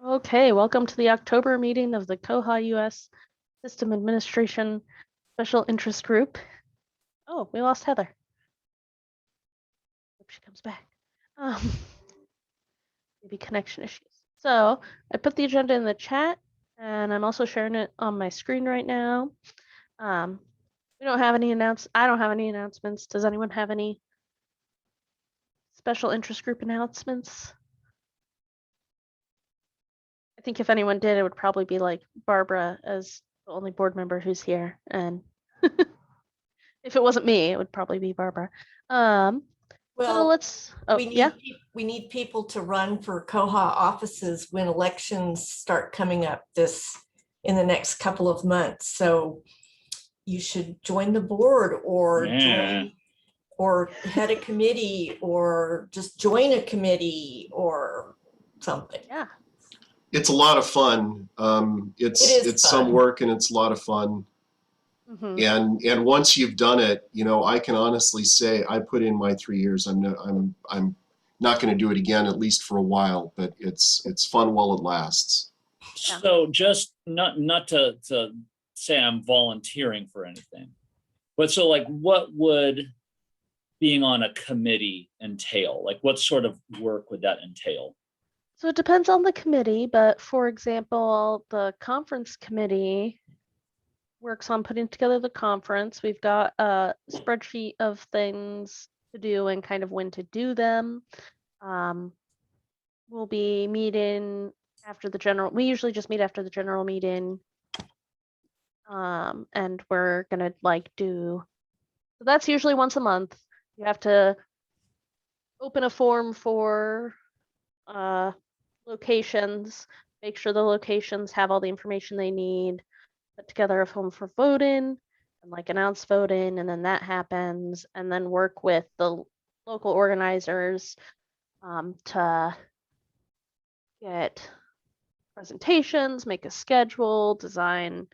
Okay, welcome to the October meeting of the koha-US System Administration Special Interest Group. Oh, we lost Heather. Hope she comes back. Maybe connection issues. So I put the agenda in the chat, and I'm also sharing it on my screen right now. We don't have any I don't have any announcements. Does anyone have any special interest group announcements? I think if anyone did, it would probably be like Barbara as the only board member who's here. And if it wasn't me, it would probably be Barbara. So Well, let's, we need people to run for koha offices when elections start coming up in the next couple of months. So you should join the board or join or head a committee or just join a committee or something. Yeah. It's a lot of fun. It's fun. some work and it's a lot of fun. Mm-hmm. And once you've done it, you know, I can honestly say I put in my 3 years. I'm not going to do it again, at least for a while, but it's fun while it lasts. Yeah. So just not to say I'm volunteering for anything, but so like what would being on a committee entail? Like what sort of work would that entail? So it depends on the committee, but for example, the conference committee works on putting together the conference. We've got a spreadsheet of things to do and kind of when to do them. We'll be meeting after the general, we usually just meet after the general meeting. And we're gonna so that's usually once a month. You have to open a form for locations, make sure the locations have all the information they need, put together a form for voting and announce voting, and then that happens, and then work with the local organizers to get presentations, make a schedule, design,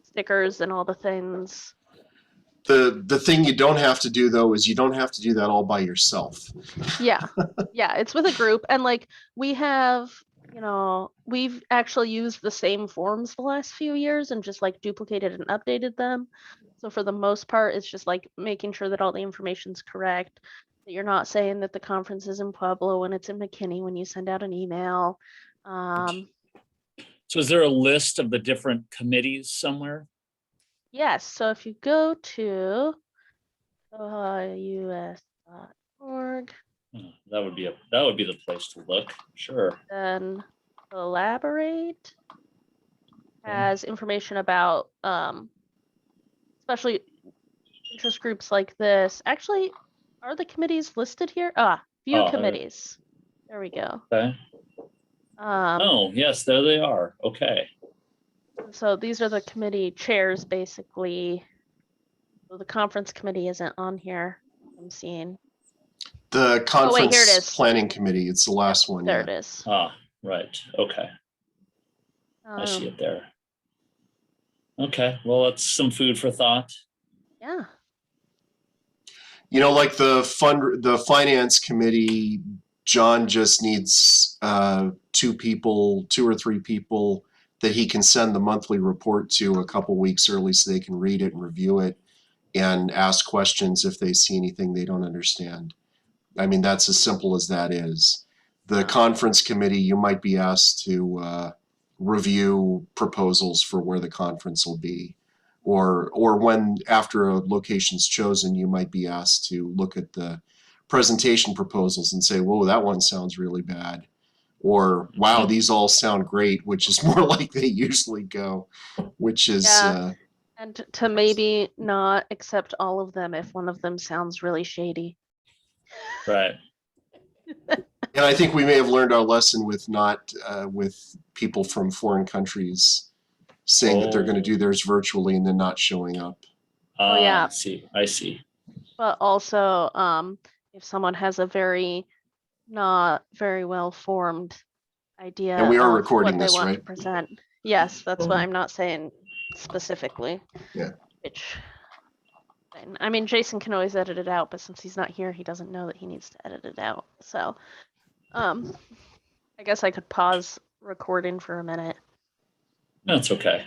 stickers and all the things. The thing you don't have to do though is you don't have to do that all by yourself. Yeah. Yeah, it's with a group, and we have, we've actually used the same forms the last few years and just duplicated and updated them. So for the most part, it's just making sure that all the information's correct, that you're not saying that the conference is in Pueblo when it's in McKinney when you send out an email. So is there a list of the different committees somewhere? Yes, so if you go to koha-US.org, that would be the place to look. Sure. then Collaborate has information about especially interest groups like this. Actually, are the committees listed here? View committees. There we go. Okay. Oh, yes, there they are. Okay. So these are the committee chairs, basically. So the conference committee isn't on here, I'm seeing. The conference here it is. planning committee, it's the last one. There it is. Right. Okay. I see it there. Okay, well, that's some food for thought. Yeah. You know, like the finance committee, John just needs 2 or 3 people that he can send the monthly report to a couple weeks early so they can read it and review it and ask questions if they see anything they don't understand. I mean, that's as simple as that is. The conference committee, you might be asked to review proposals for where the conference will be. Or when after a location's chosen, you might be asked to look at the presentation proposals and say, whoa, that one sounds really bad. Or, wow, these all sound great, which is more like they usually go, which is... and to maybe not accept all of them if one of them sounds really shady. Right. And I think we may have learned our lesson with with people from foreign countries saying that they're going to do theirs virtually and then not showing up. Oh, yeah. I see. But also, if someone has a not very well formed idea, and we are of recording what they this, want right? to present. Yes, that's why I'm not saying specifically. Yeah. Which thing. I mean, Jason can always edit it out, but since he's not here, he doesn't know that he needs to edit it out. So, I guess I could pause recording for a minute. That's okay.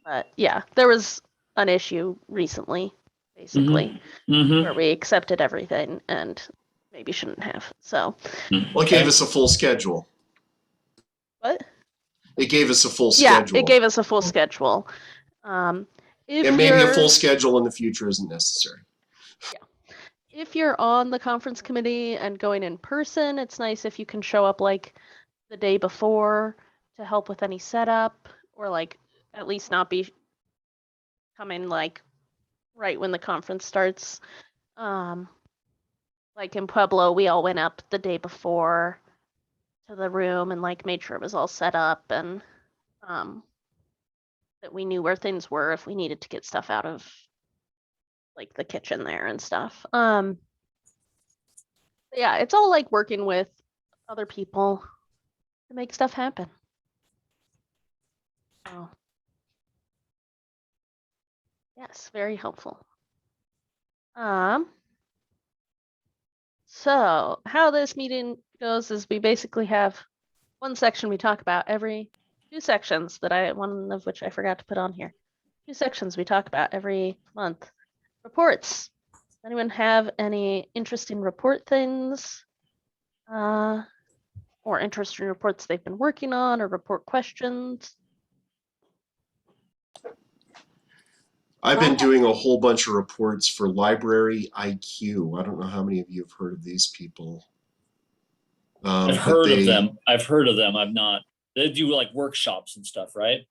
But yeah, there was an issue recently, basically, Mm-hmm. where we accepted everything and maybe shouldn't have. So, Well, it gave us a full schedule. what? It gave us a full Yeah, schedule. it gave us a full schedule. If And maybe a you're- full schedule in the future isn't necessary. if you're on the conference committee and going in person, it's nice if you can show up like the day before to help with any setup, or like at least not be coming like right when the conference starts. Like in Pueblo, we all went up the day before to the room and like made sure it was all set up, and that we knew where things were if we needed to get stuff out of like the kitchen there and stuff. Yeah, it's all like working with other people to make stuff happen. So, yes, very helpful. So how this meeting goes is we basically have one section we talk about every 2 sections one of which I forgot to put on here. 2 sections we talk about every month. Reports. Does anyone have any interesting report things? Or interesting reports they've been working on, or report questions? I've been doing a whole bunch of reports for Library IQ. I don't know how many of you have heard of these people. I've heard of them. I've not. They do like workshops and stuff, right?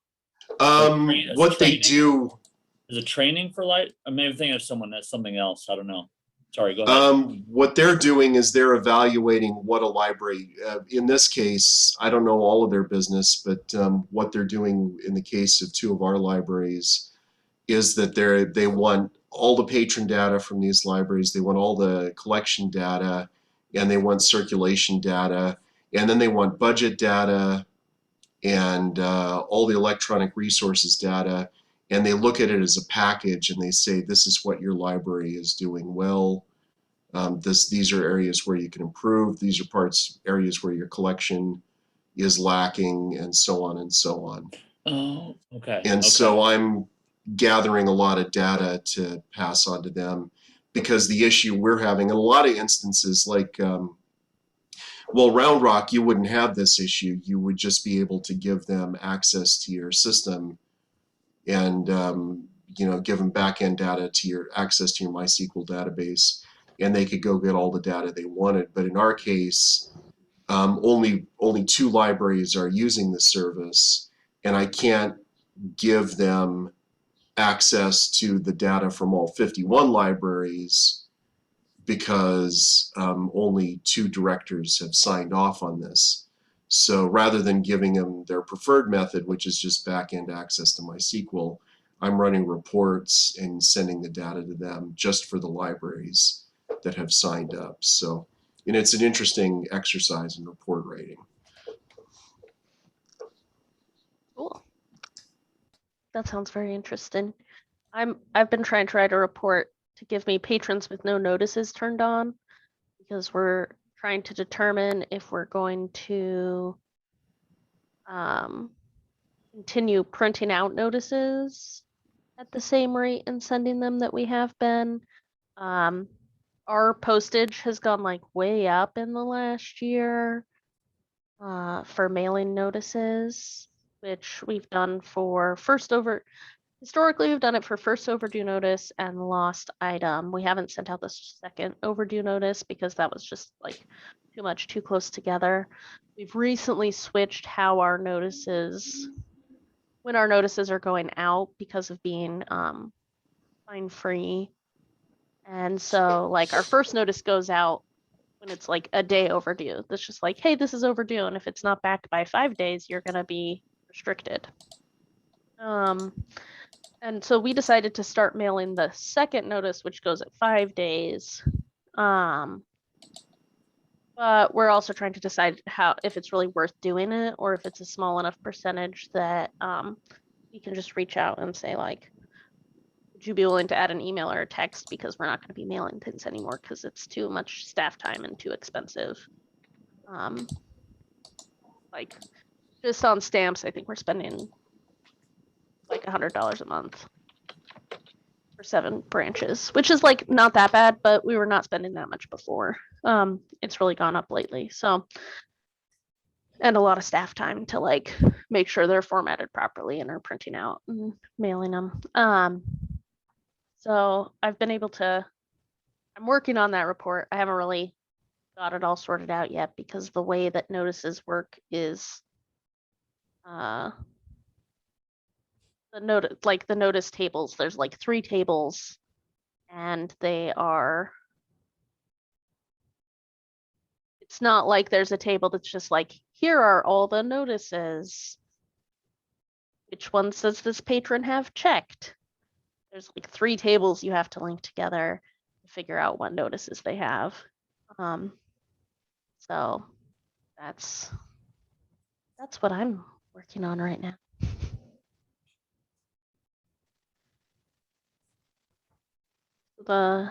What they do. Is it training for light? I may be thinking of something else. I don't know. Sorry, go ahead. What they're doing is they're evaluating what a library, in this case, I don't know all of their business, but what they're doing in the case of 2 of our libraries is that they want all the patron data from these libraries, they want all the collection data, and they want circulation data, and then they want budget data and all the electronic resources data, and they look at it as a package and they say, this is what your library is doing well. These are areas where you can improve. These are areas where your collection is lacking, and so on and so on. Oh, okay. And so I'm gathering a lot of data to pass on to them, because the issue we're having in a lot of instances, like, well, Round Rock, you wouldn't have this issue. You would just be able to give them access to your system and, give them backend data to access to your MySQL database, and they could go get all the data they wanted. But in our case, only 2 libraries are using the service, and I can't give them access to the data from all 51 libraries because only 2 directors have signed off on this. So rather than giving them their preferred method, which is just backend access to MySQL, I'm running reports and sending the data to them just for the libraries that have signed up. So, and it's an interesting exercise in report writing. Cool. That sounds very interesting. I've been trying to write a report to give me patrons with no notices turned on, because we're trying to determine if we're going to continue printing out notices at the same rate and sending them that we have been. Our postage has gone like way up in the last year for mailing notices, which we've done for historically we've done it for first overdue notice and lost item. We haven't sent out the second overdue notice because that was just like too close together. We've recently switched how our notices, when our notices are going out, because of being fine free. And so like our first notice goes out when it's like a day overdue. That's just like, hey, this is overdue, and if it's not back by 5 days, you're gonna be restricted. And so we decided to start mailing the second notice, which goes at 5 days. But we're also trying to decide if it's really worth doing it, or if it's a small enough percentage that we can just reach out and say like, would you be willing to add an email or a text, because we're not going to be mailing things anymore because it's too much staff time and too expensive. Like just on stamps, I think we're spending like $100 a month for 7 branches, which is like not that bad, but we were not spending that much before. It's really gone up lately. So, and a lot of staff time to like make sure they're formatted properly and are printing out and mailing them. So I've been able to, I'm working on that report. I haven't really got it all sorted out yet because the way that notices work is the notice tables. There's like 3 tables and they are, it's not like there's a table that's just like, here are all the notices. Which ones does this patron have checked? There's like 3 tables you have to link together to figure out what notices they have. So that's what I'm working on right now. No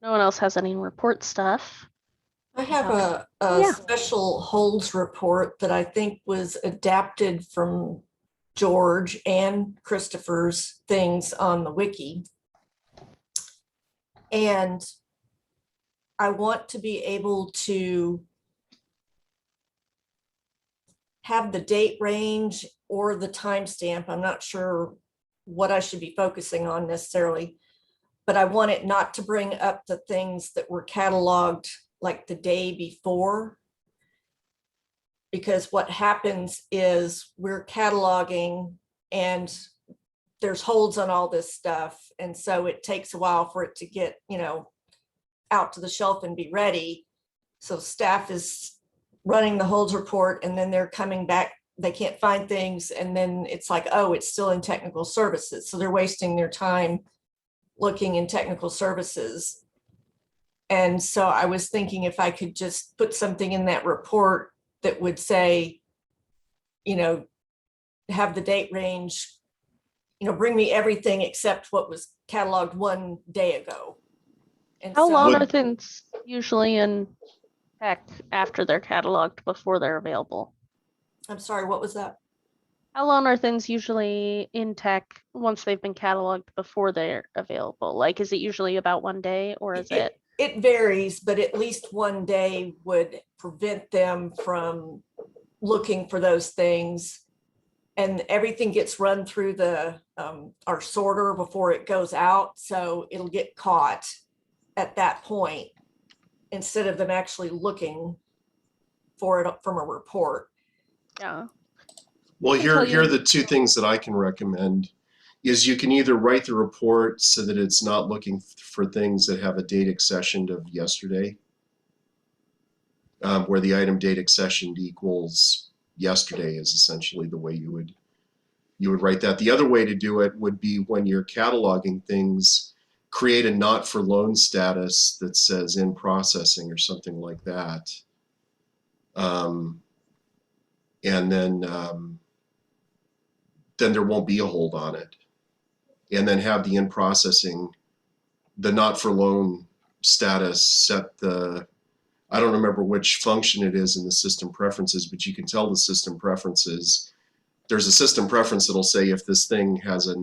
one else has any report stuff. I have a Yeah. special holds report that I think was adapted from George and Christopher's things on the wiki. And I want to be able to have the date range or the timestamp. I'm not sure what I should be focusing on necessarily, but I want it not to bring up the things that were cataloged like the day before. Because what happens is we're cataloging and there's holds on all this stuff. And so it takes a while for it to get, out to the shelf and be ready. So staff is running the holds report and then they're coming back, they can't find things. And then it's like, oh, it's still in technical services. So they're wasting their time looking in technical services. And so I was thinking if I could just put something in that report that would say, have the date range, bring me everything except what was cataloged 1 day ago. And How long Would- are things usually in tech after they're cataloged before they're available? I'm sorry, what was that? How long are things usually in tech once they've been cataloged before they're available? Like, is it usually about 1 day or is it? It varies, but at least 1 day would prevent them from looking for those things. And everything gets run through the our sorter before it goes out. So it'll get caught at that point instead of them actually looking for it from a report. Yeah. Well, I can tell here are you- the 2 things that I can recommend is you can either write the report so that it's not looking for things that have a date accessioned of yesterday, where the item date accessioned equals yesterday is essentially the way you would write that. The other way to do it would be when you're cataloging things, create a not for loan status that says in processing or something like that. And then there won't be a hold on it. And then have the in processing, the not for loan status set the, I don't remember which function it is in the system preferences, but you can tell the system preferences. There's a system preference that'll say if this thing has a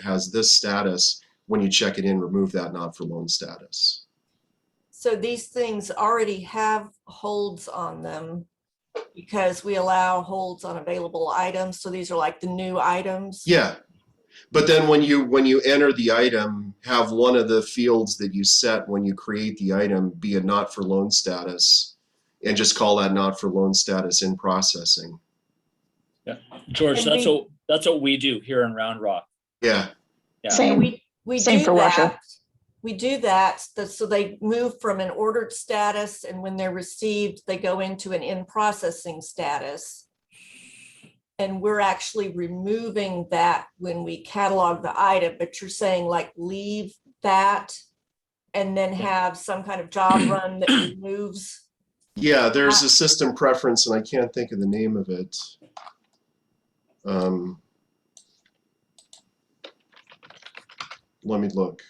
has this status, when you check it in, remove that not for loan status. So these things already have holds on them because we allow holds on available items. So these are like the new items. Yeah. But then when you enter the item, have one of the fields that you set when you create the item be a not for loan status, and just call that not for loan status in processing. George, And that's what we do here in Round Rock. Yeah. Yeah. Same. We Same do for that. Russia. We do that. So they move from an ordered status, and when they're received, they go into an in processing status. And we're actually removing that when we catalog the item, but you're saying like leave that and then have some kind of job run that removes. Yeah, there's a system preference, and I can't think of the name of it. Let me look.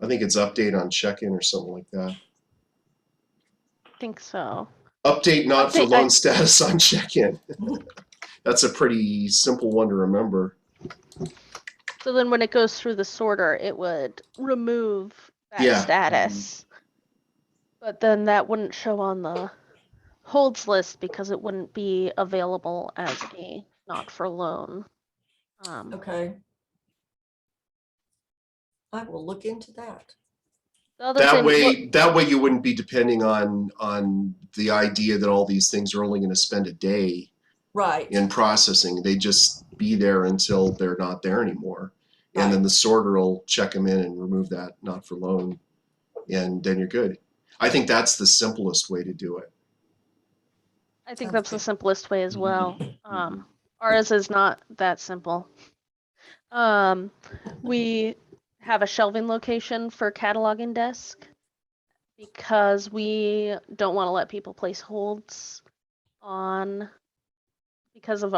I think it's update on check-in or something like that. I think so. Update not for Update- loan status on check-in. That's a pretty simple one to remember. So then when it goes through the sorter, it would remove that Yeah. status. But then that wouldn't show on the holds list because it wouldn't be available as a not for loan. Okay. I will look into that. The other thing, That way you wouldn't be depending on the idea that all these things are only going to spend a day Right. in processing. They just be there until they're not there anymore. And then Right. the sorter will check them in and remove that not for loan, and then you're good. I think that's the simplest way to do it. I think Sounds that's the good. simplest way as well. Ours is not that simple. We have a shelving location for cataloging desk because we don't want to let people place holds on because of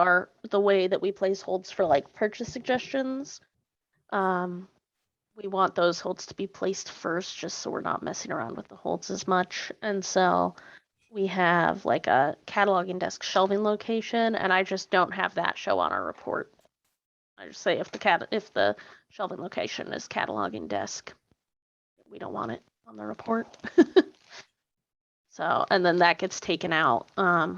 the way that we place holds for like purchase suggestions. We want those holds to be placed first just so we're not messing around with the holds as much. And so we have like a cataloging desk shelving location, and I just don't have that show on our report. I just say if the shelving location is cataloging desk, we don't want it on the report. So, and then that gets taken out right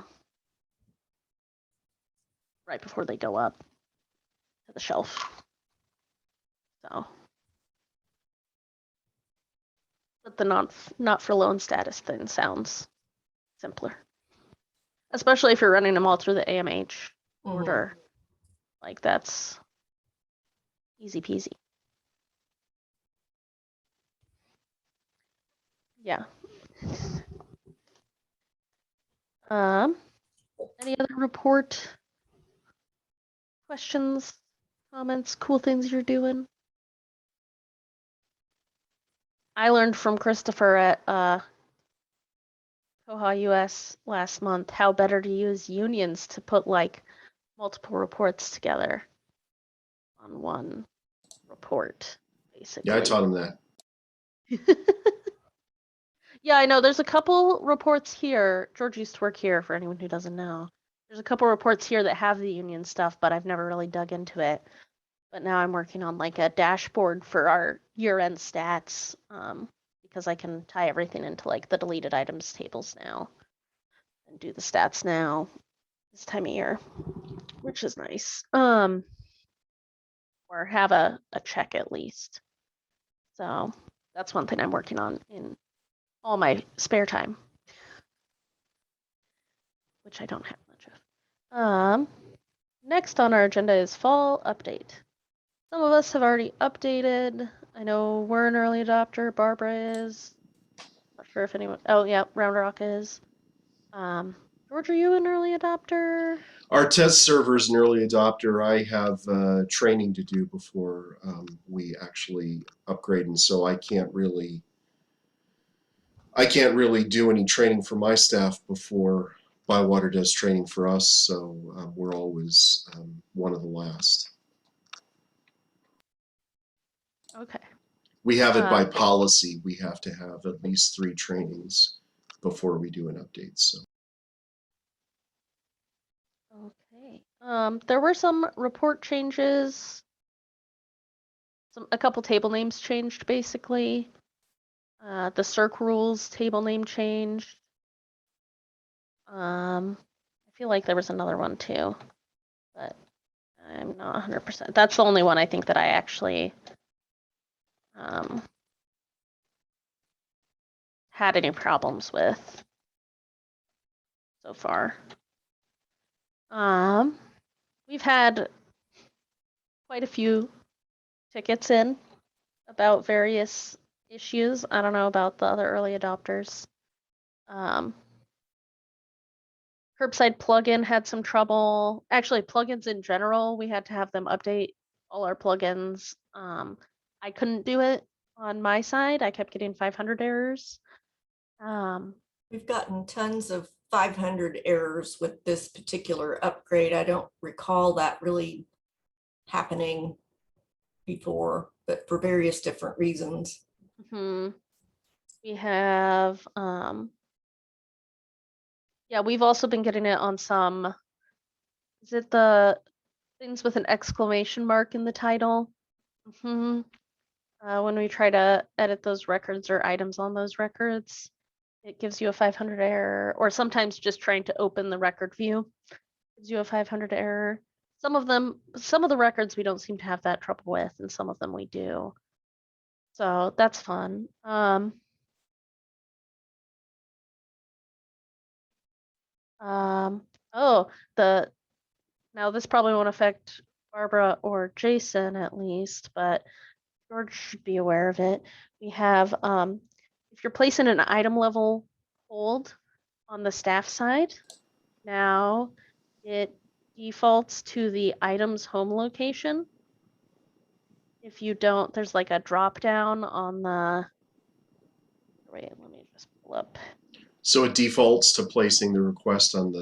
before they go up to the shelf. So, but the not for loan status thing sounds simpler, especially if you're running them all through the AMH Mhm. order. Like that's easy peasy. Yeah. Any other report questions, comments, cool things you're doing? I learned from Christopher at koha-US last month how better to use unions to put like multiple reports together on one report, basically. Yeah, I taught him that. Yeah, I know. There's a couple reports here. George used to work here, for anyone who doesn't know. There's a couple reports here that have the union stuff, but I've never really dug into it. But now I'm working on like a dashboard for our year-end stats, because I can tie everything into like the deleted items tables now and do the stats now this time of year, which is nice. Or have a check at least. So that's one thing I'm working on in all my spare time, which I don't have much of. Next on our agenda is fall update. Some of us have already updated. I know we're an early adopter. Barbara is. Not sure if anyone. Oh yeah, Round Rock is. George, are you an early adopter? Our test server is an early adopter. I have training to do before we actually upgrade, and so I can't really do any training for my staff before Bywater does training for us. So we're always one of the last. Okay. We have it by policy. We have to have at least 3 trainings before we do an update. So. Okay. There were some report changes. A couple table names changed basically. The circ rules table name changed. I feel like there was another one too, but I'm not 100%. That's the only one I think that I actually had any problems with so far. We've had quite a few tickets in about various issues. I don't know about the other early adopters. Curbside plugin had some trouble. Actually, plugins in general, we had to have them update all our plugins. I couldn't do it on my side. I kept getting 500 errors. We've gotten tons of 500 errors with this particular upgrade. I don't recall that really happening before, but for various different reasons. Hmm. We have, yeah, we've also been getting it on some, is it the things with an exclamation mark in the title? Hmm. When we try to edit those records or items on those records, it gives you a 500 error, or sometimes just trying to open the record view gives you a 500 error. Some of the records we don't seem to have that trouble with, and some of them we do. So that's fun. Oh, now this probably won't affect Barbara or Jason at least, but George should be aware of it. We have, if you're placing an item level hold on the staff side, now it defaults to the item's home location. If you don't, there's like a drop down on the, wait, let me just pull up. So it defaults to placing the request on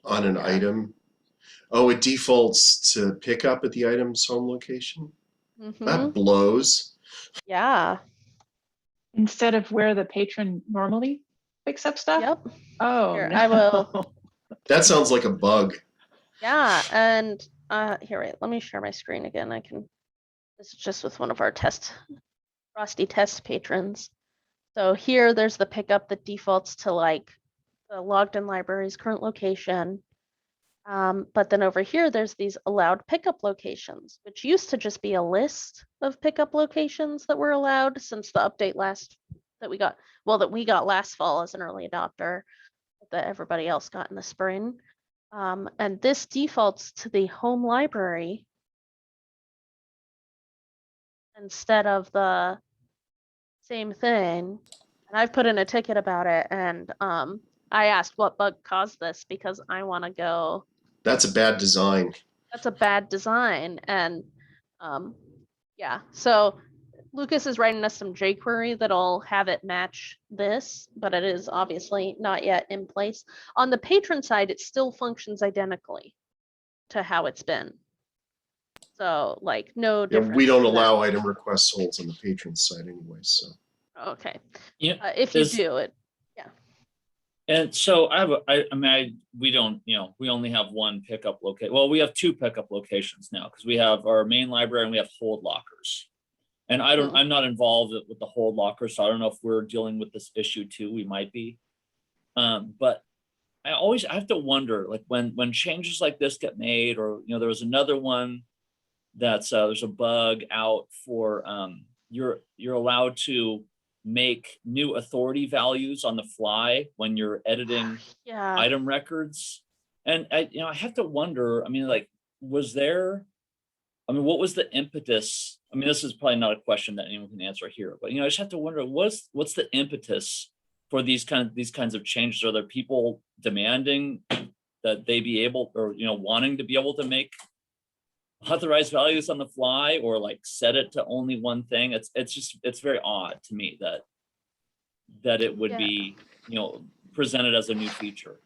an Yeah. item. Oh, it defaults to pick up at the item's home location? Mm-hmm. That blows. Yeah. Instead of where the patron normally picks up stuff? Yep. Oh, Here, no. I will. That sounds like a bug. Yeah, and here, wait, let me share my screen again. This is just with one of our Frosty test patrons. So here, there's the pickup that defaults to like the logged in library's current location. But then over here, there's these allowed pickup locations, which used to just be a list of pickup locations that were allowed since the update that we got last fall as an early adopter, that everybody else got in the spring. And this defaults to the home library instead of the same thing. And I've put in a ticket about it, and I asked what bug caused this because I want to go. That's a bad design. That's a bad design, and yeah. So Lucas is writing us some jQuery that'll have it match this, but it is obviously not yet in place. On the patron side, it still functions identically to how it's been. So like no Yeah, difference. we don't in that. allow item request holds on the patron side anyway, so. Okay. Yeah. If you Is- do it, And so we don't, we only have one pickup location. Well, we have two pickup locations now because we have our main library and we have hold lockers. And I'm not involved with the hold lockers, so I don't know if we're dealing with this issue too. We might be. But I have to wonder, like when changes like this get made, or there was another one that's there's a bug out for you're allowed to make new authority values on the fly when you're editing yeah. item records. And I have to wonder, like, what was the impetus? This is probably not a question that anyone can answer here, but I just have to wonder, what's the impetus for these kinds of changes? Are there people demanding that they be able, or wanting to be able to make authorized values on the fly, or like set it to only one thing? It's very odd to me that it would be presented as a new feature.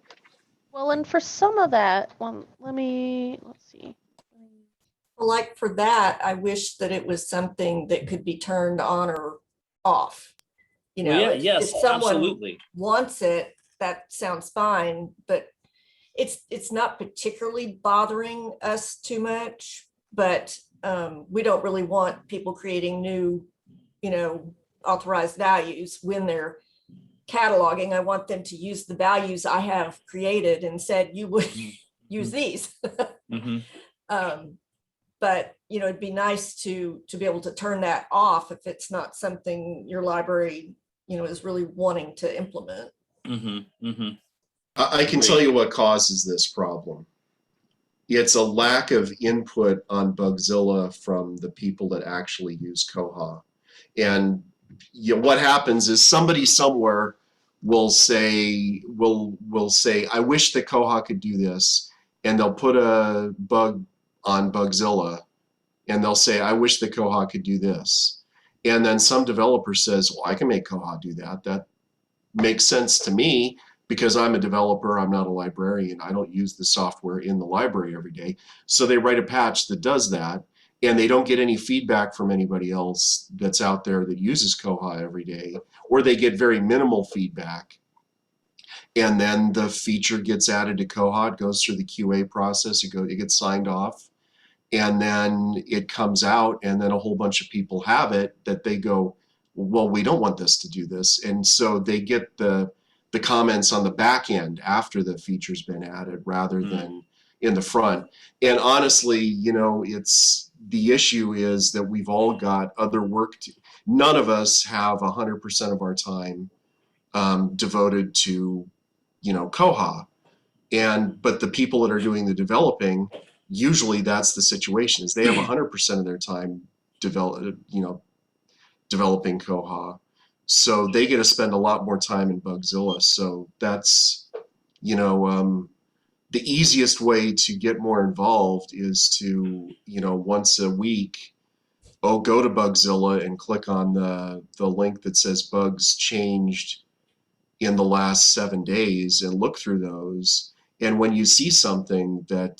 Well, and for some of that, let's see. Well, like for that, I wish that it was something that could be turned on or off. If someone absolutely wants it, that sounds fine, but it's not particularly bothering us too much, but we don't really want people creating new, authorized values when they're cataloging. I want them to use the values I have created and said, you would use these. But it'd be nice to be able to turn that off if it's not something your library, is really wanting to implement. I can tell you what causes this problem. It's a lack of input on Bugzilla from the people that actually use Koha. And what happens is somebody somewhere will say, I wish that Koha could do this, and they'll put a bug on Bugzilla, and they'll say, I wish that Koha could do this. And then some developer says, well, I can make Koha do that. That makes sense to me. because I'm a developer, I'm not a librarian, I don't use the software in the library every day. So they write a patch that does that, and they don't get any feedback from anybody else that's out there that uses Koha every day, or they get very minimal feedback. And then the feature gets added to Koha, it goes through the QA process, it gets signed off, and then it comes out, and then a whole bunch of people have it that they go, well, we don't want this to do this. And so they get the comments on the back end after the feature's been added rather than in the front. And honestly, you know, the issue is that we've all got other work. None of us have 100% of our time devoted to, you know, Koha. But the people that are doing the developing, usually that's the situation, is they have 100% of their time developing Koha. So they get to spend a lot more time in Bugzilla. So that's, you know, the easiest way to get more involved is to, you know, once a week, go to Bugzilla and click on the link that says bugs changed in the last 7 days and look through those. And when you see something that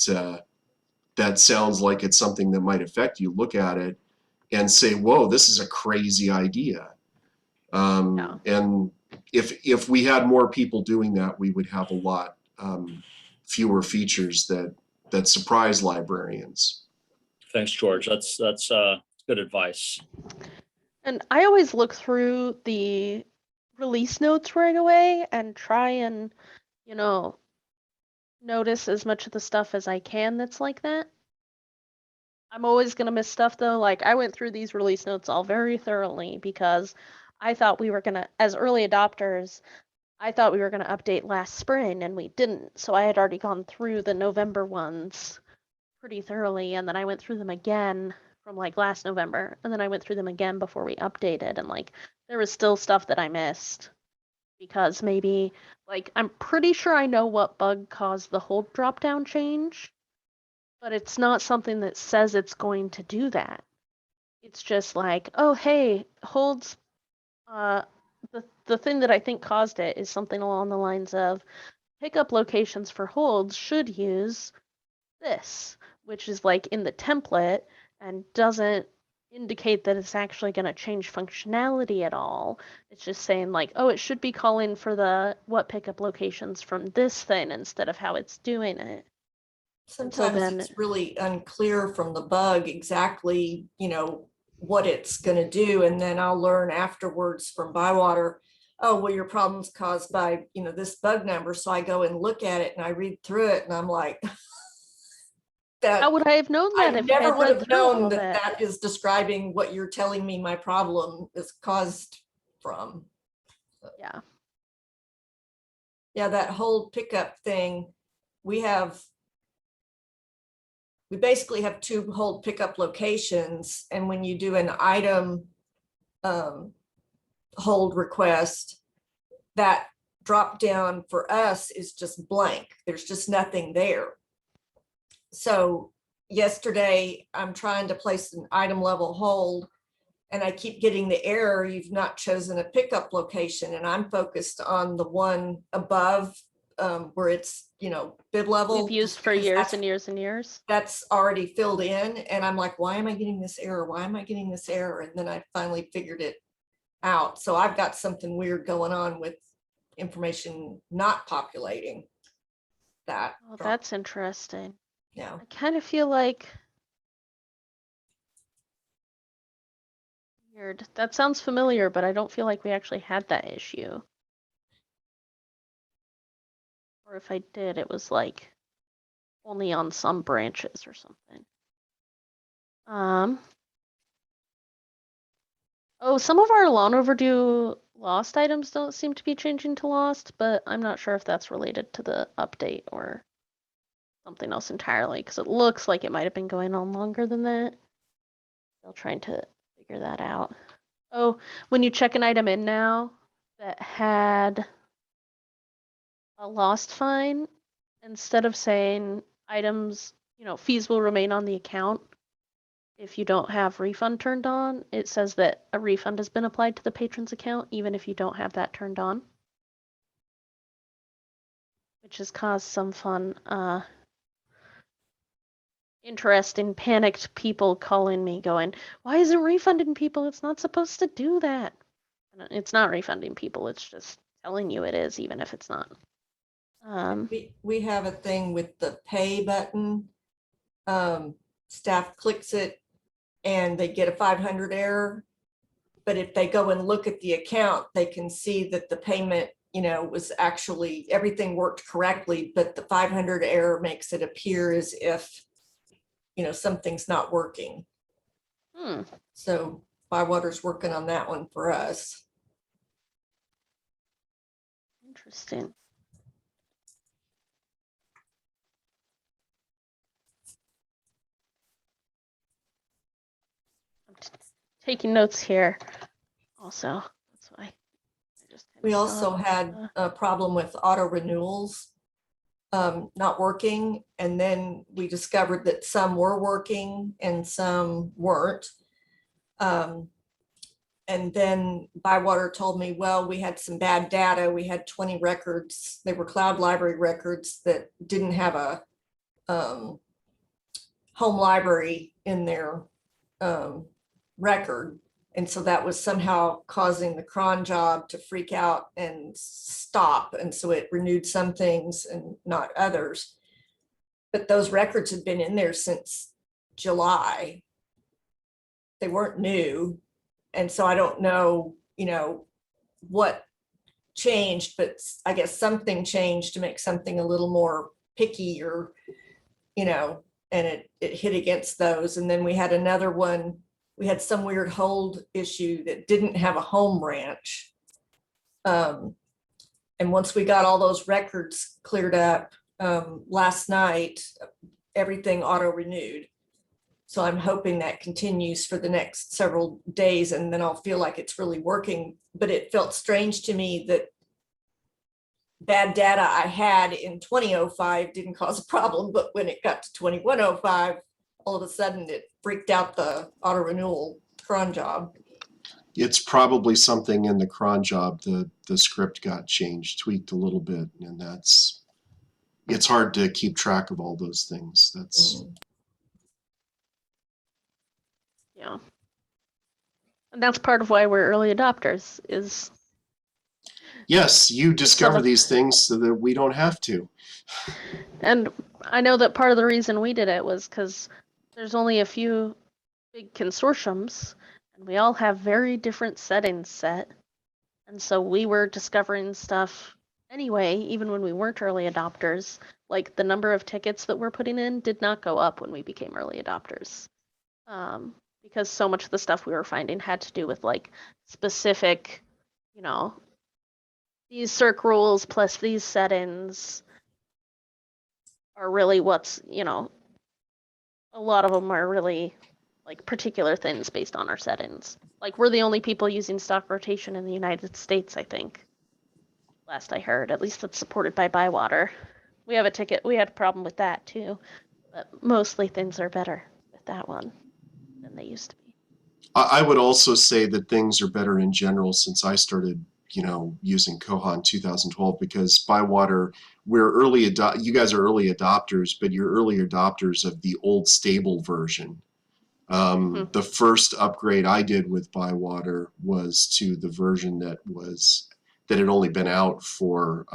sounds like it's something that might affect you, look at it and say, whoa, this is a crazy idea. And if we had more people doing that, we would have a lot fewer features that surprise librarians. Thanks, George. That's good advice. And I always look through the release notes right away and try and, you know, notice as much of the stuff as I can that's like that. I'm always going to miss stuff though. Like I went through these release notes all very thoroughly because I thought we were going to, as early adopters, I thought we were going to update last spring and we didn't. So I had already gone through the November ones pretty thoroughly, and then I went through them again from like last November, and then I went through them again before we updated, and like there was still stuff that I missed because maybe like I'm pretty sure I know what bug caused the hold drop down change, but it's not something that says it's going to do that. It's just like, oh hey, holds the thing that I think caused it is something along the lines of pickup locations for holds should use this, which is like in the template and doesn't indicate that it's actually going to change functionality at all. It's just saying like, oh, it should be calling for the what pickup locations from this thing instead of how it's doing it. Sometimes then- it's really unclear from the bug exactly, you know, what it's going to do. And then I'll learn afterwards from Bywater, oh, well, your problem's caused by, you know, this bug number. So I go and look at it and I read through it and I'm like, How would I have known that I if never I'd would read have through all known of that it? that is describing what you're telling me my problem is caused from. Yeah. Yeah, that whole pickup thing, we basically have 2 hold pickup locations. And when you do an item hold request, that drop down for us is just blank. There's just nothing there. So yesterday I'm trying to place an item level hold and I keep getting the error, you've not chosen a pickup location. And I'm focused on the one above where it's, you know, bid level. We've used just for because years that's- and years and years. That's already filled in. And I'm like, why am I getting this error? Why am I getting this error? And then I finally figured it out. So I've got something weird going on with information not populating that. Oh, drop. that's interesting. Yeah. I kind of feel like weird. That sounds familiar, but I don't feel like we actually had that issue. Or if I did, it was like only on some branches or something. Oh, some of our long overdue lost items don't seem to be changing to lost, but I'm not sure if that's related to the update or something else entirely, because it looks like it might have been going on longer than that. Still trying to figure that out. Oh, when you check an item in now that had a lost fine, instead of saying items, you know, fees will remain on the account, if you don't have refund turned on, it says that a refund has been applied to the patron's account, even if you don't have that turned on. which has caused some fun, interesting, panicked people calling me going, why isn't refunding people? It's not supposed to do that. And it's not refunding people, it's just telling you it is, even if it's not. We have a thing with the pay button. Staff clicks it and they get a 500 error. But if they go and look at the account, they can see that the payment, was actually, everything worked correctly, but the 500 error makes it appear as if, something's not working. So Bywater's working on that one for us. Interesting. I'm taking notes here also. That's why. We also had a problem with auto renewals not working. And then we discovered that some were working and some weren't. And then Bywater told me, well, we had some bad data. We had 20 records. They were cloud library records that didn't have a home library in their record. And so that was somehow causing the cron job to freak out and stop. And so it renewed some things and not others. But those records had been in there since July. They weren't new. And so I don't know, what changed, but I guess something changed to make something a little more picky or, and it hit against those. And then we had another one. We had some weird hold issue that didn't have a home branch. And once we got all those records cleared up last night, everything auto renewed. So I'm hoping that continues for the next several days and then I'll feel like it's really working. But it felt strange to me that bad data I had in 2005 didn't cause a problem, but when it got to 2105, all of a sudden it freaked out the auto renewal cron job. It's probably something in the cron job. The script got changed, tweaked a little bit, and it's hard to keep track of all those things. That's Yeah. And that's part of why we're early adopters is. yes, you discover that- these things so that we don't have to. And I know that part of the reason we did it was because there's only a few big consortiums and we all have very different settings set. And so we were discovering stuff anyway, even when we weren't early adopters. Like the number of tickets that we're putting in did not go up when we became early adopters. Because so much of the stuff we were finding had to do with like specific, these circ rules plus these settings are really what's, a lot of them are really like particular things based on our settings. Like we're the only people using stock rotation in the United States, I think. Last I heard, at least it's supported by Bywater. We have a problem with that too, but mostly things are better with that one than they used to be. I would also say that things are better in general since I started, using Koha in 2012 because Bywater, you guys are early adopters, but you're early adopters of the old stable version. The first upgrade I did with Bywater was to the version that had only been out for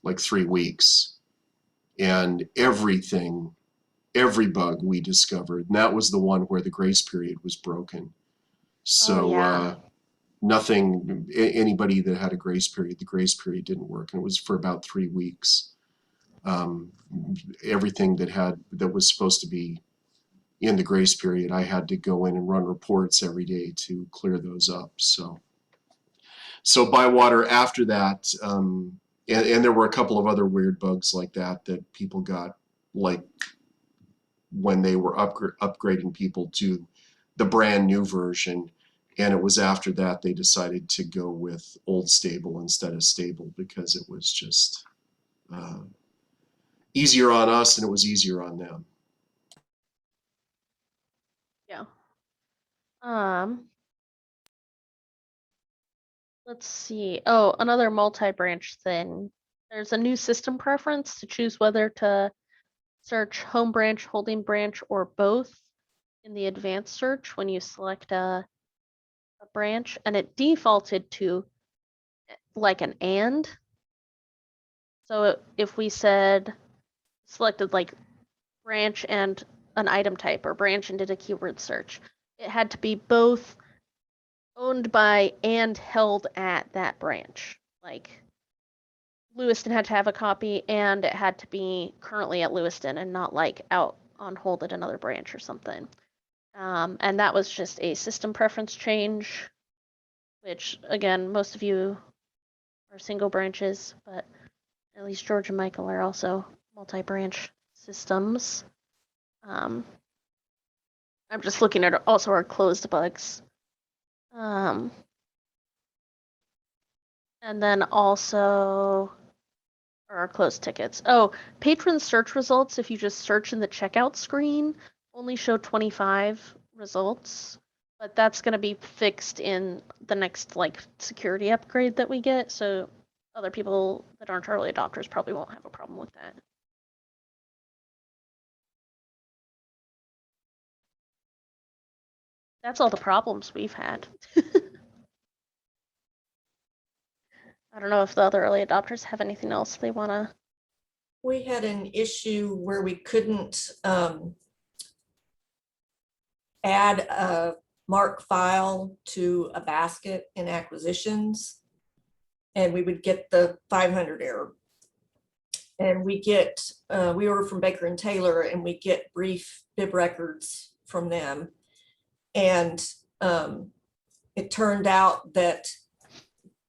like 3 weeks, and every bug we discovered, and that was the one where the grace period was broken. So anybody that had a grace period, the grace period didn't work, and it was for about 3 weeks. Everything that was supposed to be in the grace period, I had to go in and run reports every day to clear those up. So Bywater after that, and there were a couple of other weird bugs like that people got, like when they were upgrading people to the brand new version. And it was after that they decided to go with old stable instead of stable because it was just easier on us and it was easier on them. Yeah. Let's see. Oh, another multi-branch thing there's a new system preference to choose whether to search home branch, holding branch, or both in the advanced search when you select a branch, and it defaulted to like an and. So if we selected like branch and an item type or branch and did a keyword search, it had to be both owned by and held at that branch. Like Lewiston had to have a copy and it had to be currently at Lewiston and not like out on hold at another branch or something. And that was just a system preference change, which again, most of you are single branches, but at least George and Michael are also multi-branch systems. I'm just looking at also our closed bugs. And then also our closed tickets. Oh, patron search results, if you just search in the checkout screen, only show 25 results, but that's going to be fixed in the next like security upgrade that we get. So other people that aren't early adopters probably won't have a problem with that. That's all the problems we've had. I don't know if the other early adopters have anything else they want to. We had an issue where we couldn't add a mark file to a basket in acquisitions, and we would get the 500 error. And we order from Baker and Taylor, and we get brief bib records from them. And it turned out that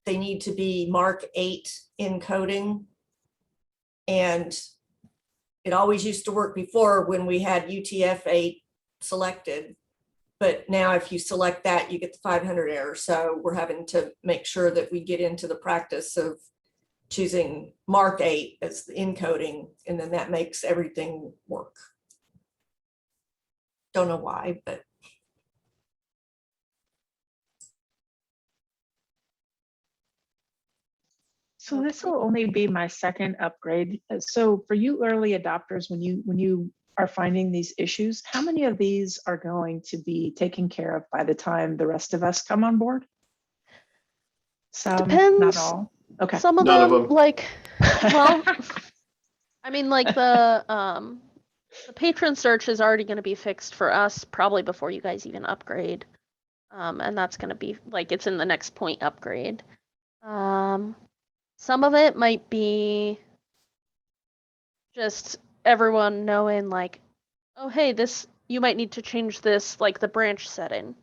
they need to be Mark 8 encoding. And it always used to work before when we had UTF-8 selected. But now if you select that, you get the 500 error. So we're having to make sure that we get into the practice of choosing Mark 8 as the encoding, and then that makes everything work. Don't know why, but. So this will only be my second upgrade. So for you early adopters, when you are finding these issues, how many of these are going to be taken care of by the time the rest of us come on board? Some, Depends. not all. Okay. Some of None of them, them. like, well, I mean, like the patron search is already going to be fixed for us probably before you guys even upgrade. And that's going to be like, it's in the next point upgrade. Some of it might be just everyone knowing like, oh, hey, you might need to change this, like the branch setting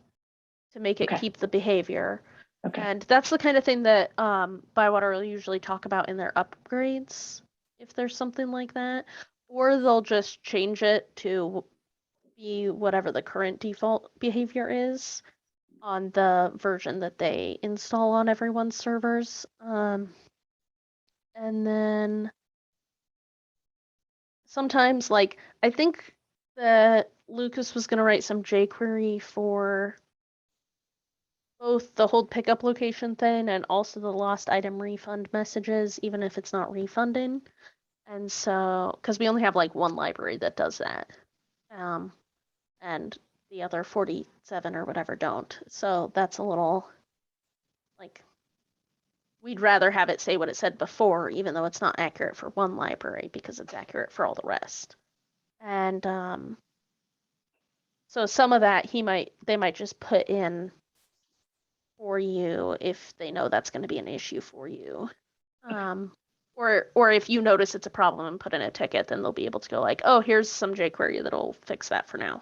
to make it Okay. keep the behavior. Okay. And that's the kind of thing that Bywater will usually talk about in their upgrades, if there's something like that. Or they'll just change it to be whatever the current default behavior is on the version that they install on everyone's servers. And then sometimes, like, I think that Lucas was going to write some jQuery for both the hold pickup location thing and also the lost item refund messages, even if it's not refunding. And so, because we only have like one library that does that. And the other 47 or whatever don't. So that's a little like, we'd rather have it say what it said before, even though it's not accurate for one library because it's accurate for all the rest. And so some of that they might just put in for you if they know that's going to be an issue for you. Or if you notice it's a problem and put in a ticket, then they'll be able to go like, oh, here's some jQuery that'll fix that for now.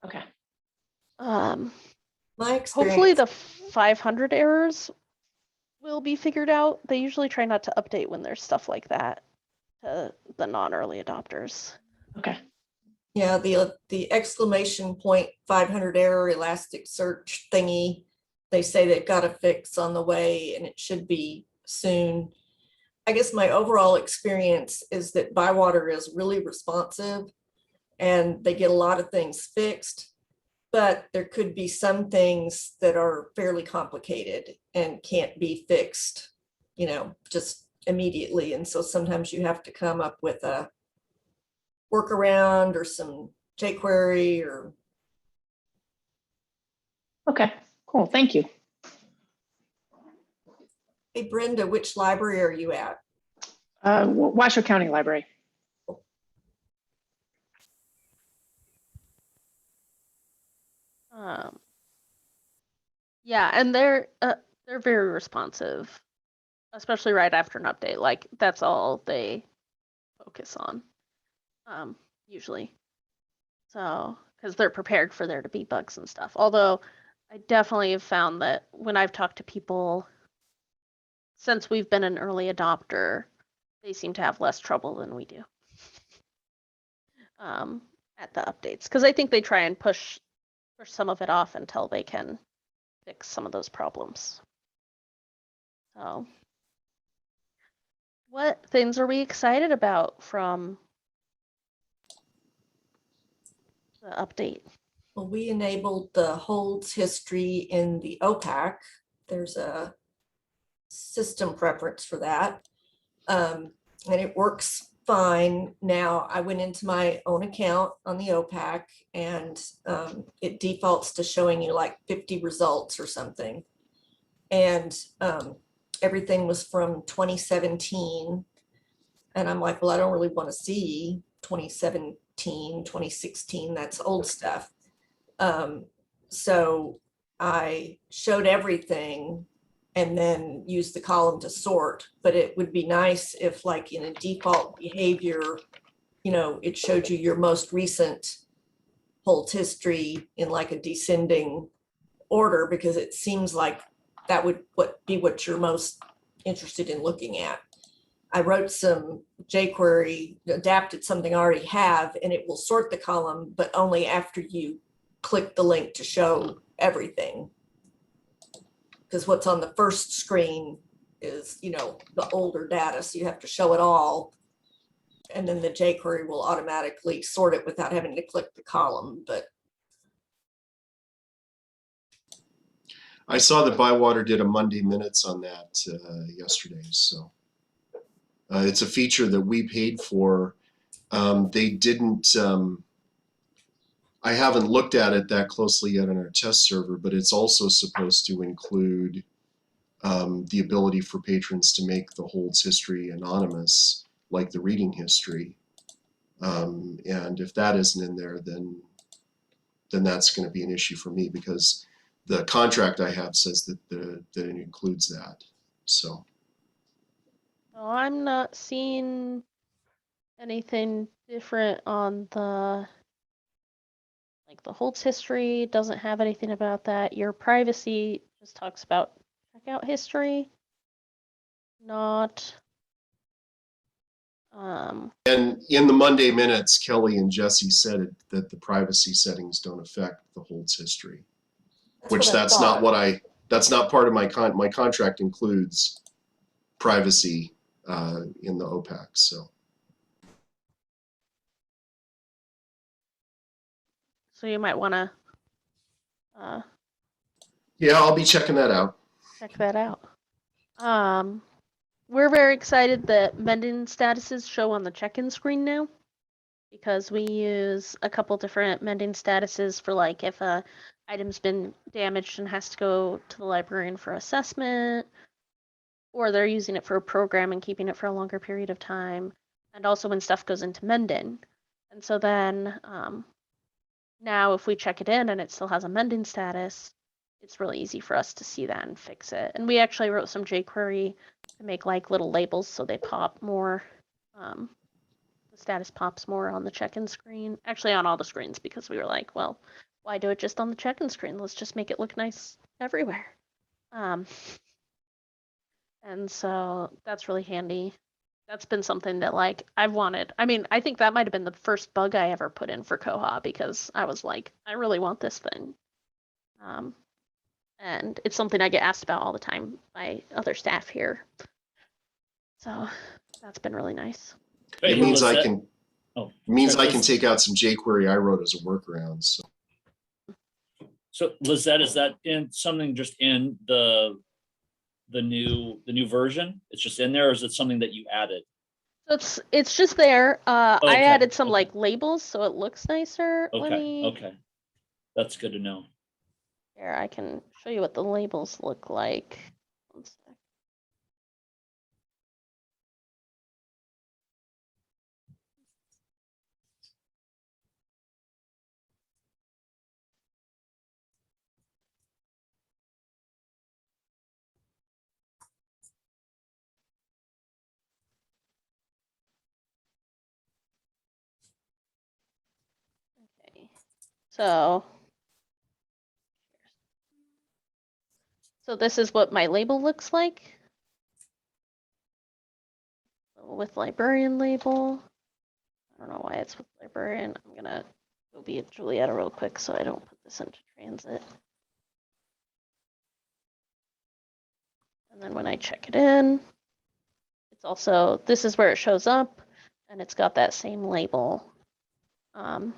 Okay. My experience. Hopefully the 500 errors will be figured out. They usually try not to update when there's stuff like that to the non-early adopters. Okay. Yeah, the exclamation point 500 error Elasticsearch thingy, they say they've got a fix on the way and it should be soon. I guess my overall experience is that Bywater is really responsive and they get a lot of things fixed, but there could be some things that are fairly complicated and can't be fixed, just immediately. And so sometimes you have to come up with a workaround or some jQuery or. Okay, cool. Thank you. Hey, Brenda, which library are you at? Washoe County Library. Yeah, and they're very responsive, especially right after an update. Like that's all they focus on, usually. So, because they're prepared for there to be bugs and stuff. Although I definitely have found that when I've talked to people since we've been an early adopter, they seem to have less trouble than we do at the updates. Because I think they try and push some of it off until they can fix some of those problems. So, what things are we excited about from the update? Well, we enabled the holds history in the OPAC. There's a system preference for that. And it works fine. Now I went into my own account on the OPAC and it defaults to showing you like 50 results or something. And everything was from 2017. And I'm like, well, I don't really want to see 2017, 2016, that's old stuff. So I showed everything and then use the column to sort, but it would be nice if like in a default behavior, you know, it showed you your most recent holds history in like a descending order, because it seems like that would be what you're most interested in looking at. I wrote some jQuery, adapted something I already have, and it will sort the column, but only after you click the link to show everything. Because what's on the first screen is, you know, the older data, so you have to show it all. And then the jQuery will automatically sort it without having to click the column. But I saw that Bywater did a Monday Minutes on that yesterday, so it's a feature that we paid for. They didn't. I haven't looked at it that closely yet on our test server, but it's also supposed to include the ability for patrons to make the holds history anonymous, like the reading history. And if that isn't in there, then that's going to be an issue for me, because the contract I have says that that it includes that. So. Oh, I'm not seeing anything different on the holds history doesn't have anything about that. Your privacy just talks about checkout history, not And in the Monday Minutes, Kelly and Jesse said that the privacy settings don't affect the holds history, that's not part of my contract includes privacy in the OPAC. So you might want to yeah, I'll be checking that out. check that out. We're very excited that vending statuses show on the check-in screen now, because we use a couple different mending statuses for like if a item's been damaged and has to go to the librarian for assessment, or they're using it for a program and keeping it for a longer period of time, and also when stuff goes into mending. And so then now if we check it in and it still has a mending status, it's really easy for us to see that and fix it. And we actually wrote some jQuery to make like little labels so they pop more. The status pops more on the check-in screen, actually on all the screens, because we were like, well, why do it just on the check-in screen? Let's just make it look nice everywhere. And so that's really handy. That's been something that like I've wanted. I mean, I think that might have been the first bug I ever put in for Koha, because I was like, I really want this thing. And it's something I get asked about all the time by other staff here. So that's been really nice. It means I can I can Liz, take out some jQuery I wrote as a workaround. So Lizette, is that in something just in the the new version? It's just in there, or is it something that you added? So it's just there. I Okay, added some okay. like labels so it looks nicer. Let Okay, me okay. That's good to know. here, I can show you what the labels look like. One sec. Okay. So this is what my label looks like. With librarian label. I don't know why it's with librarian. I'm gonna go be at Julietta real quick so I don't put this into transit. And then when I check it in, it's also, this is where it shows up and it's got that same label. And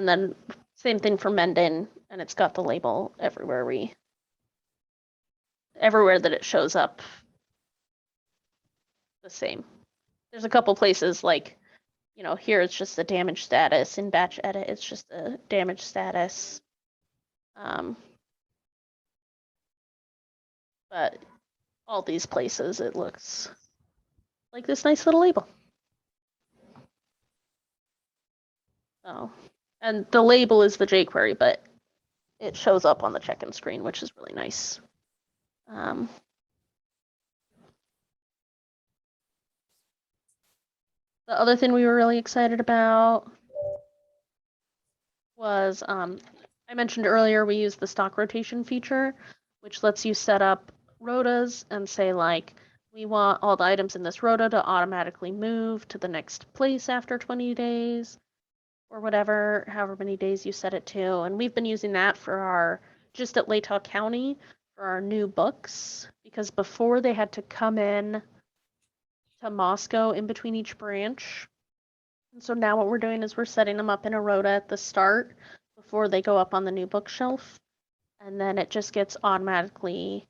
then same thing for Mendon, and it's got the label everywhere that it shows up the same. There's a couple places like, you know, here it's just the damage status. In batch edit, it's just a damage status. But all these places, it looks like this nice little label. Oh, and the label is the jQuery, but it shows up on the check-in screen, which is really nice. The other thing we were really excited about was, I mentioned earlier, we use the stock rotation feature, which lets you set up rotas and say like, we want all the items in this rota to automatically move to the next place after 20 days or whatever, however many days you set it to. And we've been using that for just at Latah County for our new books, because before they had to come in to Moscow in between each branch. And so now what we're doing is we're setting them up in a rota at the start before they go up on the new bookshelf. And then it just gets automatically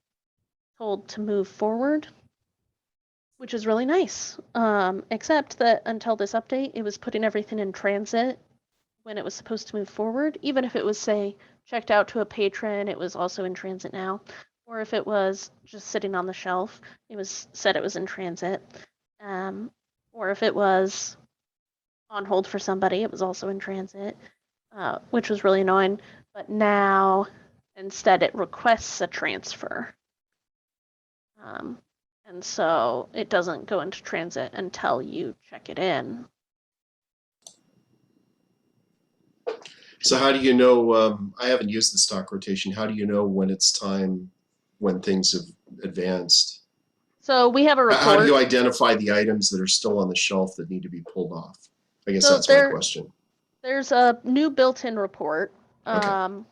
told to move forward, which is really nice. Except that until this update, it was putting everything in transit when it was supposed to move forward. Even if it was, say, checked out to a patron, it was also in transit now. Or if it was just sitting on the shelf, it was said it was in transit. Or if it was on hold for somebody, it was also in transit, which was really annoying. But now, instead, it requests a transfer. And so it doesn't go into transit until you check it in. So how do you know, I haven't used the stock rotation. How do you know when it's time, when things have advanced? So we have a report. How do you identify the items that are still on the shelf that need to be pulled off? I guess So that's my question. There's a new built-in report, Okay.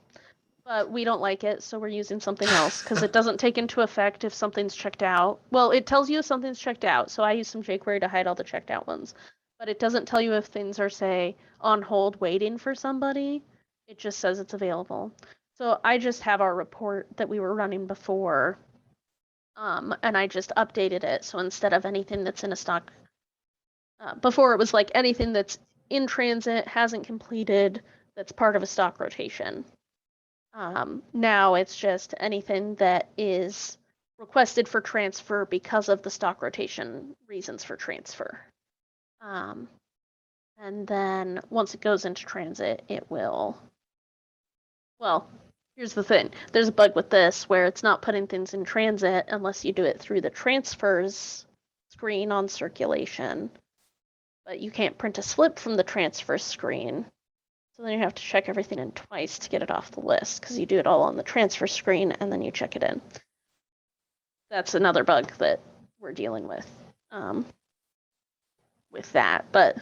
but we don't like it, so we're using something else because it doesn't take into effect if something's checked out. Well, it tells you if something's checked out, so I use some jQuery to hide all the checked out ones. But it doesn't tell you if things are, say, on hold waiting for somebody. It just says it's available. So I just have our report that we were running before, and I just updated it. So instead of anything that's in a stock, before it was like anything that's in transit, hasn't completed, that's part of a stock rotation. Now it's just anything that is requested for transfer because of the stock rotation reasons for transfer. And then once it goes into transit, it will, well, here's the thing. There's a bug with this where it's not putting things in transit unless you do it through the transfers screen on circulation. But you can't print a slip from the transfer screen. So then you have to check everything in twice to get it off the list because you do it all on the transfer screen and then you check it in. That's another bug that we're dealing with that. But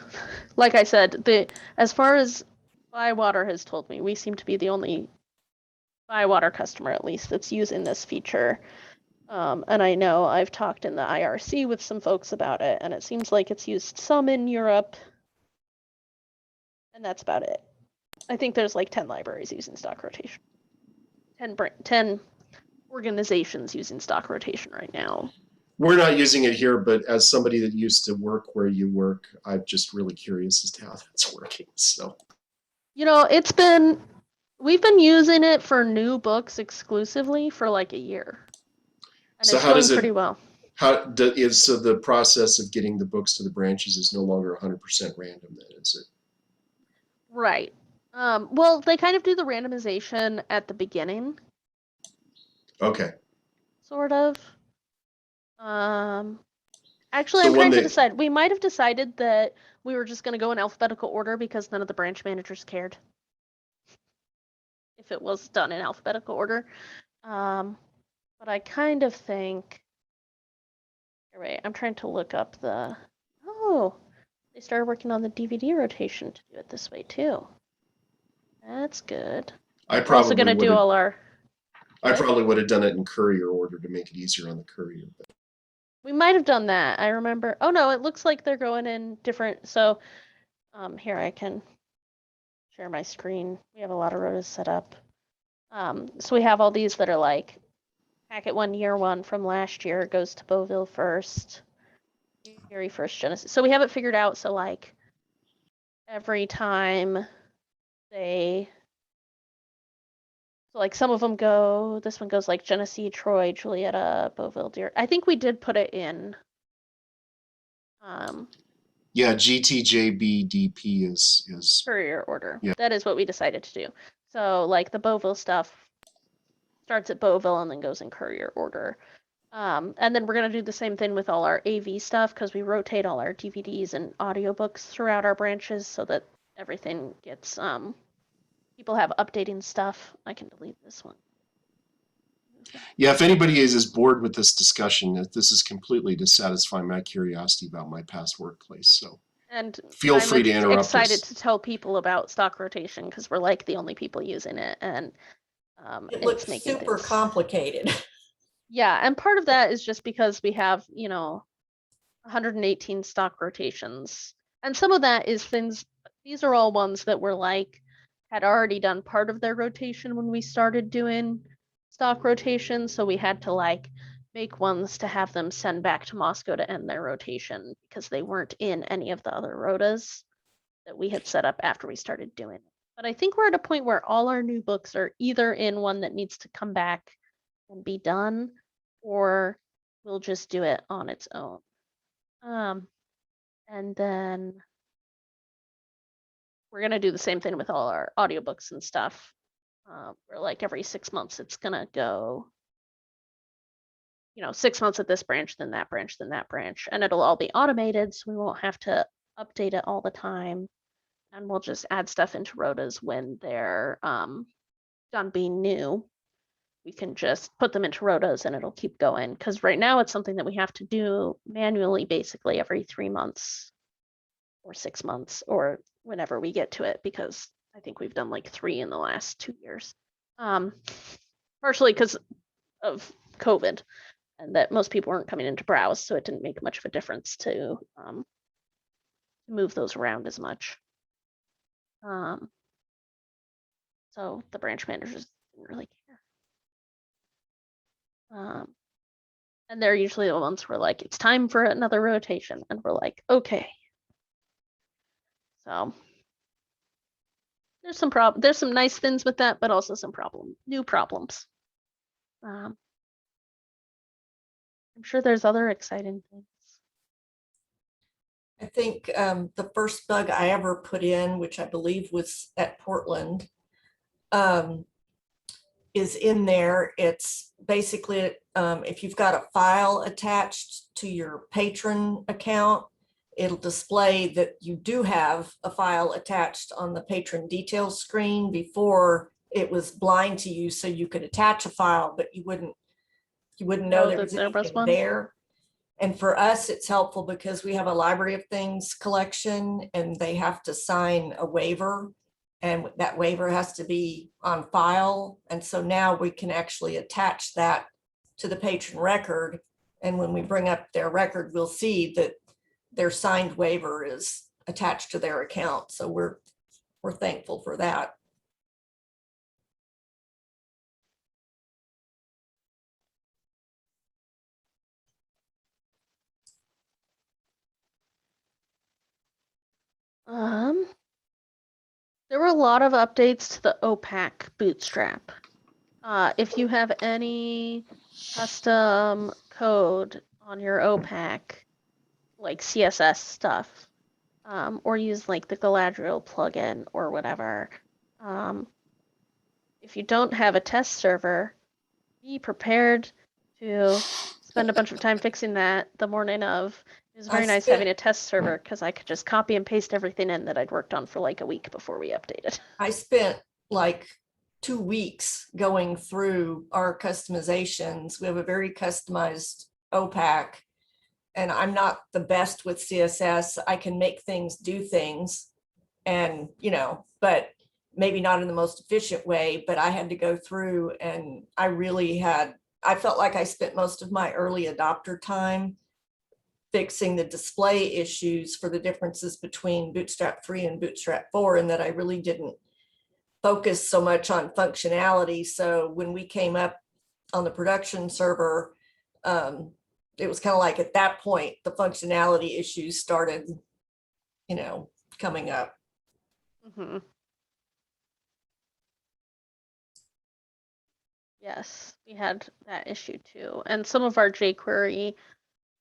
like I said, as far as Bywater has told me, we seem to be the only Bywater customer, at least, that's using this feature. And I know I've talked in the IRC with some folks about it, and it seems like it's used some in Europe, and that's about it. I think there's like 10 libraries using stock rotation. 10 organizations using stock rotation right now. We're not using it here, but as somebody that used to work where you work, I'm just really curious as to how that's working. So, You know, we've been using it for new books exclusively for like a year. And so it's how going does it, pretty well. so the process of getting the books to the branches is no longer 100% random then, is it? Right. Well, they kind of do the randomization at the beginning, Okay. sort of. Actually, So I'm when trying to they, decide. We might have decided that we were just going to go in alphabetical order because none of the branch managers cared if it was done in alphabetical order. But I kind of think. Wait, I'm trying to look up the. Oh, they started working on the DVD rotation to do it this way too. That's good. I We're also going probably to do would all have, our. I What? probably would have done it in courier order to make it easier on the courier. But We might have done that. I remember. Oh no, it looks like they're going in different. So, here I can share my screen. We have a lot of rotas set up. So we have all these that are like packet 1, year 1 from last year goes to Beauville first, Erie first, Genesis. So we have it figured out. So like every time they, so like some of them go. This one goes like Genesee, Troy, Julietta, Beauville, Deer. I think we did put it in. yeah, GTJBDP is Courier order. Yeah. That is what we decided to do. So like the Beauville stuff starts at Beauville and then goes in courier order. And then we're gonna do the same thing with all our AV stuff because we rotate all our DVDs and audiobooks throughout our branches so that everything gets people have updating stuff. I can delete this one. Yeah, if anybody is bored with this discussion, this is completely to satisfy my curiosity about my past workplace. So And feel I'm free to interrupt excited us. to tell people about stock rotation because we're like the only people using it, and It it's looks making super things. complicated. Yeah, and part of that is just because we have, 118 stock rotations. And some of that is these are all ones that were like, had already done part of their rotation when we started doing stock rotation. So we had to like make ones to have them send back to Moscow to end their rotation because they weren't in any of the other rotas that we had set up after we started doing it. But I think we're at a point where all our new books are either in one that needs to come back and be done, or we'll just do it on its own. And then we're gonna do the same thing with all our audiobooks and stuff. Where like every 6 months it's gonna go, 6 months at this branch, then that branch, then that branch, and it'll all be automated, so we won't have to update it all the time. And we'll just add stuff into rotas when they're done being new. We can just put them into rotas and it'll keep going. Because right now it's something that we have to do manually basically every 3 months or 6 months or whenever we get to it, because I think we've done like 3 in the last 2 years. Partially because of COVID and that most people weren't coming into browse, so it didn't make much of a difference to move those around as much. So the branch managers didn't really care. And they're usually the ones who are like, it's time for another rotation. And we're like, okay. So there's some nice things with that, but also some new problems. I'm sure there's other exciting things. I think the first bug I ever put in, which I believe was at Portland, is in there. It's basically if you've got a file attached to your patron account, it'll display that you do have a file attached on the patron details screen. Before, it was blind to you, so you could attach a file, but you wouldn't know there was anything there. And for us, it's helpful because we have a library of things collection and they have to sign a waiver, and that waiver has to be on file. And so now we can actually attach that to the patron record. And when we bring up their record, we'll see that their signed waiver is attached to their account. So we're thankful for that. There were a lot of updates to the OPAC bootstrap. If you have any custom code on your OPAC, like CSS stuff, or use like the Galadriel plugin or whatever, if you don't have a test server, be prepared to spend a bunch of time fixing that the morning of. It was very I nice spent- having a test server because I could just copy and paste everything in that I'd worked on for like a week before we updated. I spent like 2 weeks going through our customizations. We have a very customized OPAC, and I'm not the best with CSS. I can make things do things, and but maybe not in the most efficient way. But I had to go through, and I felt like I spent most of my early adopter time fixing the display issues for the differences between Bootstrap 3 and Bootstrap 4, and that I really didn't focus so much on functionality. So when we came up on the production server, it was kind of like at that point, the functionality issues started, coming up. Mm-hmm. Yes, we had that issue too. And some of our jQuery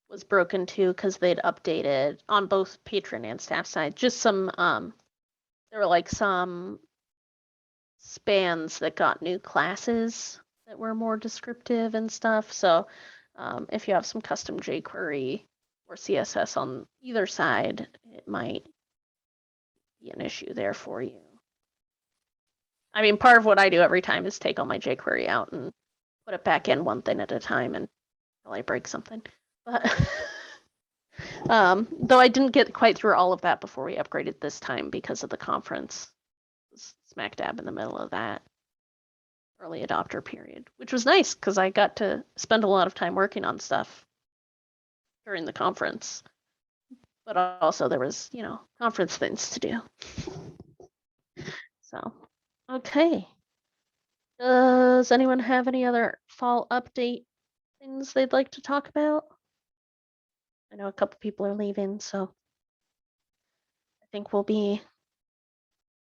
was broken too because they'd updated on both patron and staff side. Just some, there were like some spans that got new classes that were more descriptive and stuff. So if you have some custom jQuery or CSS on either side, it might be an issue there for you. I mean, part of what I do every time is take all my jQuery out and put it back in one thing at a time until I break something. But though I didn't get quite through all of that before we upgraded this time because of the conference. It was smack dab in the middle of that early adopter period, which was nice because I got to spend a lot of time working on stuff during the conference. But also there was, conference things to do. So, okay. Does anyone have any other fall update things they'd like to talk about? I know a couple people are leaving, so I think we'll go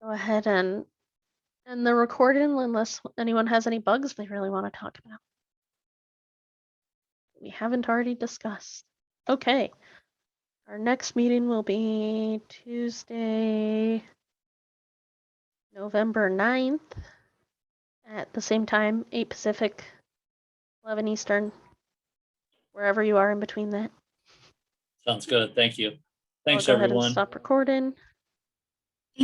ahead and end the recording unless anyone has any bugs they really want to talk about. We haven't already discussed. Okay. Our next meeting will be Tuesday, November 9th at the same time, 8 Pacific, 11 Eastern, wherever you are in between that. Sounds good. Thank you. I'll Thanks, go ahead and everyone. stop recording.